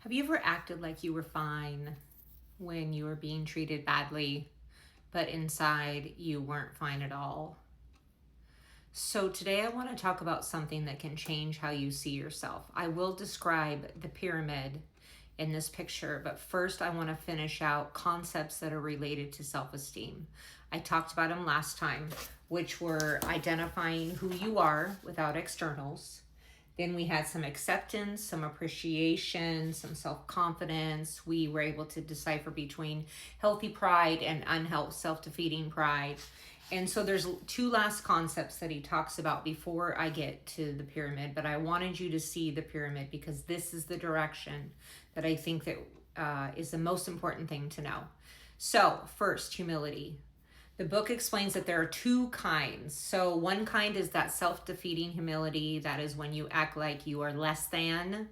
Have you ever acted like you were fine when you were being treated badly, but inside you weren't fine at all? So today I want to talk about something that can change how you see yourself. I will describe the pyramid in this picture, but first I want to finish out concepts that are related to self-esteem. I talked about them last time, which were identifying who you are without externals. Then we had some acceptance, some appreciation, some self-confidence. We were able to decipher between healthy pride and unhealthy self-defeating pride. And so there's two last concepts that he talks about before I get to the pyramid, but I wanted you to see the pyramid because this is the direction that I think that is the most important thing to know. So first, humility. The book explains that there are two kinds. So one kind is that self-defeating humility. That is when you act like you are less than,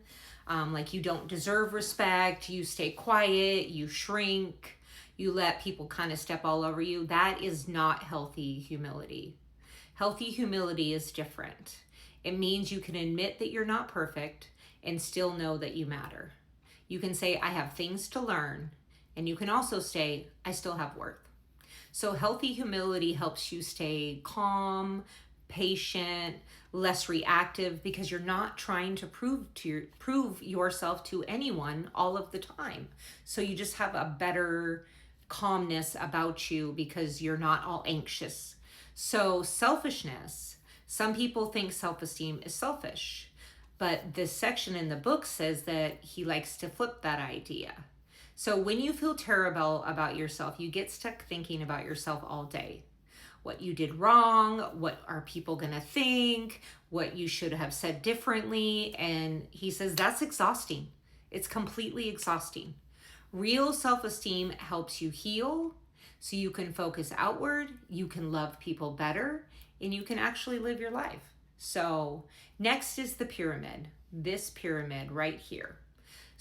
like you don't deserve respect, you stay quiet, you shrink, you let people kind of step all over you. That is not healthy humility. Healthy humility is different. It means you can admit that you're not perfect and still know that you matter. You can say, I have things to learn, and you can also say, I still have worth. So healthy humility helps you stay calm, patient, less reactive, because you're not trying to prove yourself to anyone all of the time. So you just have a better calmness about you because you're not all anxious. So selfishness, some people think self-esteem is selfish, but this section in the book says that he likes to flip that idea. So when you feel terrible about yourself, you get stuck thinking about yourself all day. What you did wrong, what are people gonna think, what you should have said differently. And he says that's exhausting. It's completely exhausting. Real self-esteem helps you heal so you can focus outward, you can love people better, and you can actually live your life. So next is the pyramid, this pyramid right here.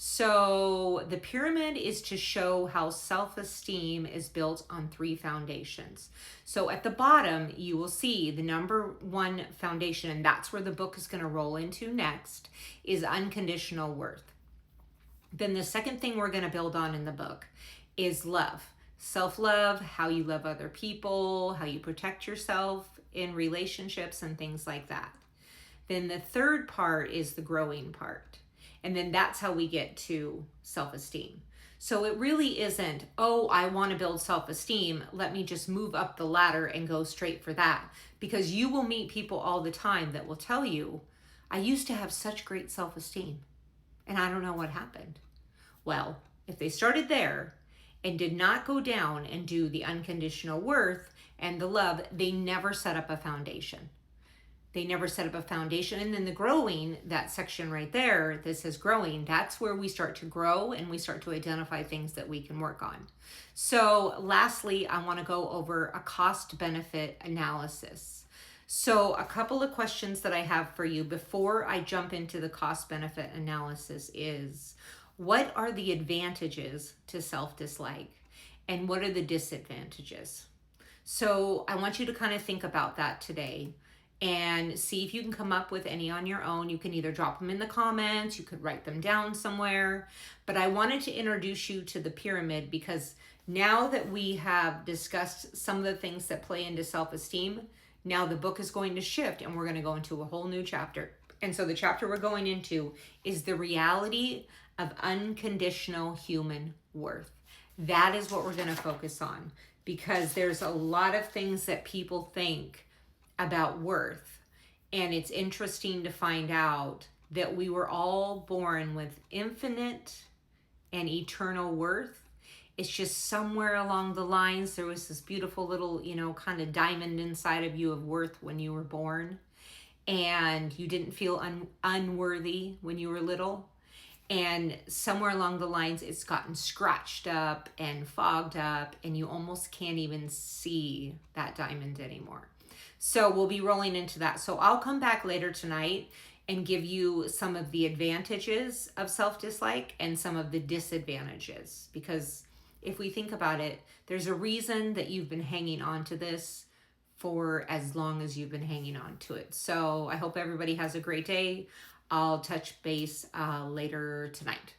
So the pyramid is to show how self-esteem is built on three foundations. So at the bottom, you will see the number one foundation, and that's where the book is going to roll into next, is unconditional worth. Then the second thing we're going to build on in the book is love. Self-love, how you love other people, how you protect yourself in relationships and things like that. Then the third part is the growing part. And then that's how we get to self-esteem. So it really isn't, oh, I want to build self-esteem. Let me just move up the ladder and go straight for that. Because you will meet people all the time that will tell you, I used to have such great self-esteem and I don't know what happened. Well, if they started there and did not go down and do the unconditional worth and the love, they never set up a foundation. They never set up a foundation. And then the growing, that section right there that says growing, that's where we start to grow and we start to identify things that we can work on. So lastly, I want to go over a cost benefit analysis. So a couple of questions that I have for you before I jump into the cost benefit analysis is, what are the advantages to self-dislike and what are the disadvantages? So I want you to kind of think about that today and see if you can come up with any on your own. You can either drop them in the comments, you could write them down somewhere. But I wanted to introduce you to the pyramid because now that we have discussed some of the things that play into self-esteem, now the book is going to shift and we're going to go into a whole new chapter. And so the chapter we're going into is the reality of unconditional human worth. That is what we're going to focus on because there's a lot of things that people think about worth. And it's interesting to find out that we were all born with infinite and eternal worth. It's just somewhere along the lines, there was this beautiful little, kind of diamond inside of you of worth when you were born. And you didn't feel unworthy when you were little. And somewhere along the lines, it's gotten scratched up and fogged up, and you almost can't even see that diamond anymore. So we'll be rolling into that. So I'll come back later tonight and give you some of the advantages of self-dislike and some of the disadvantages. Because if we think about it, there's a reason that you've been hanging on to this for as long as you've been hanging on to it. So I hope everybody has a great day. I'll touch base later tonight.